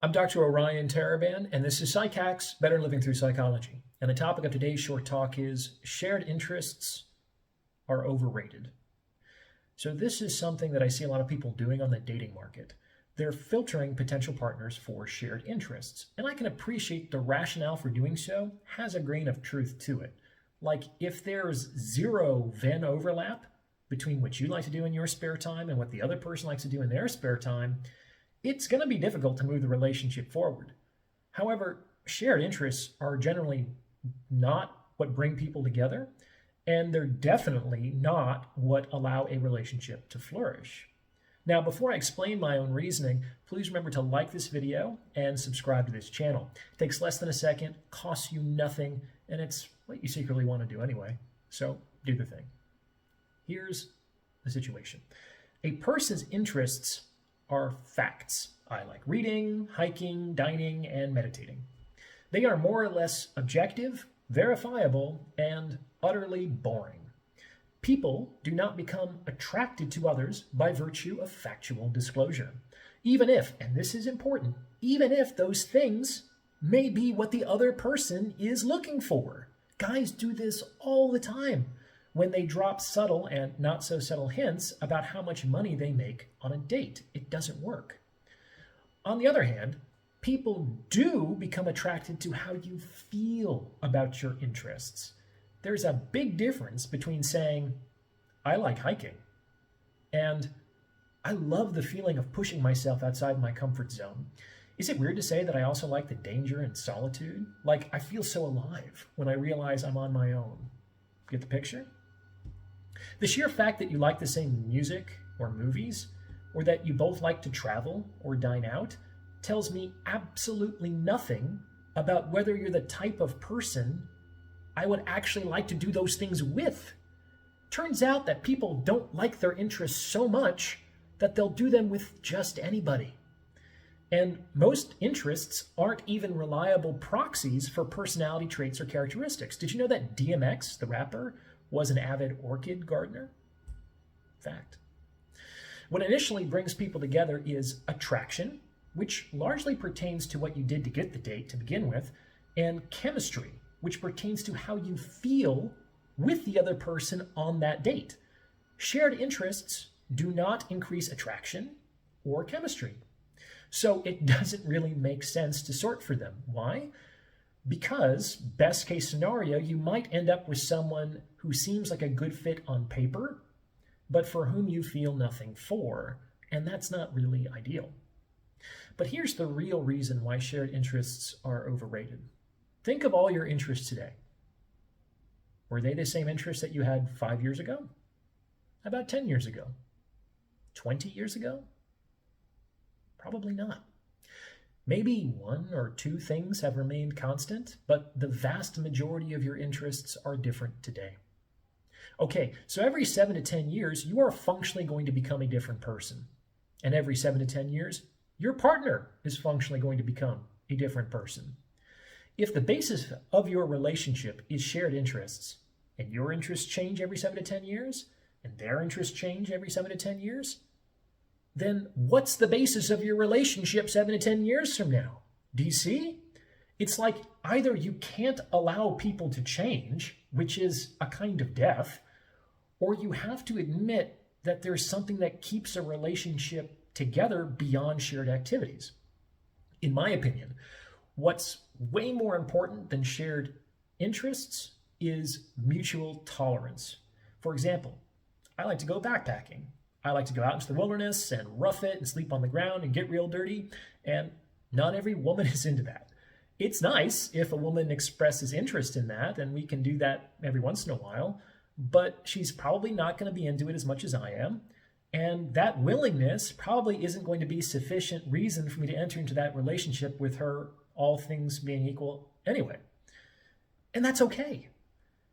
I'm Dr. Orion Taraban, and this is Psych Hacks, Better Living Through Psychology. And the topic of today's short talk is shared interests are overrated. So this is something that I see a lot of people doing on the dating market. They're filtering potential partners for shared interests. And I can appreciate the rationale for doing so has a grain of truth to it. Like if there's zero Venn overlap between what you like to do in your spare time and what the other person likes to do in their spare time, it's going to be difficult to move the relationship forward. However, shared interests are generally not what bring people together, and they're definitely not what allow a relationship to flourish. Now, before I explain my own reasoning, please remember to like this video and subscribe to this channel. It takes less than a second, costs you nothing, and it's what you secretly want to do anyway. So do the thing. Here's the situation. A person's interests are facts. I like reading, hiking, dining, and meditating. They are more or less objective, verifiable, and utterly boring. People do not become attracted to others by virtue of factual disclosure. Even if, and this is important, even if those things may be what the other person is looking for. Guys do this all the time when they drop subtle and not so subtle hints about how much money they make on a date. It doesn't work. On the other hand, people do become attracted to how you feel about your interests. There's a big difference between saying, I like hiking, and I love the feeling of pushing myself outside my comfort zone. Is it weird to say that I also like the danger and solitude? Like, I feel so alive when I realize I'm on my own. Get the picture? The sheer fact that you like the same music or movies, or that you both like to travel or dine out, tells me absolutely nothing about whether you're the type of person I would actually like to do those things with. Turns out that people don't like their interests so much that they'll do them with just anybody. And most interests aren't even reliable proxies for personality traits or characteristics. Did you know that DMX, the rapper, was an avid orchid gardener? Fact. What initially brings people together is attraction, which largely pertains to what you did to get the date to begin with, and chemistry, which pertains to how you feel with the other person on that date. Shared interests do not increase attraction or chemistry. So it doesn't really make sense to sort for them. Why? Because, best case scenario, you might end up with someone who seems like a good fit on paper, but for whom you feel nothing for, and that's not really ideal. But here's the real reason why shared interests are overrated. Think of all your interests today. Were they the same interests that you had 5 years ago? How about 10 years ago? 20 years ago? Probably not. Maybe one or two things have remained constant, but the vast majority of your interests are different today. Okay, so every 7 to 10 years, you are functionally going to become a different person. And every 7 to 10 years, your partner is functionally going to become a different person. If the basis of your relationship is shared interests, and your interests change every 7 to 10 years, and their interests change every 7 to 10 years, then what's the basis of your relationship 7 to 10 years from now? Do you see? It's like either you can't allow people to change, which is a kind of death, or you have to admit that there's something that keeps a relationship together beyond shared activities. In my opinion, what's way more important than shared interests is mutual tolerance. For example, I like to go backpacking. I like to go out into the wilderness and rough it and sleep on the ground and get real dirty, and not every woman is into that. It's nice if a woman expresses interest in that, and we can do that every once in a while, but she's probably not going to be into it as much as I am, and that willingness probably isn't going to be sufficient reason for me to enter into that relationship with her, all things being equal anyway. And that's okay.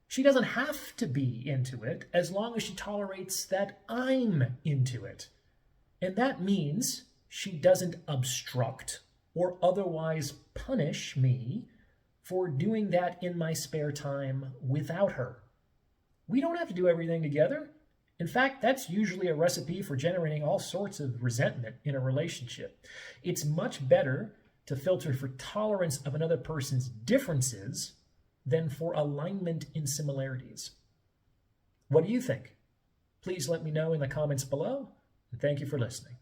She doesn't have to be into it as long as she tolerates that I'm into it. And that means she doesn't obstruct or otherwise punish me for doing that in my spare time without her. We don't have to do everything together. In fact, that's usually a recipe for generating all sorts of resentment in a relationship. It's much better to filter for tolerance of another person's differences than for alignment in similarities. What do you think? Please let me know in the comments below, and thank you for listening.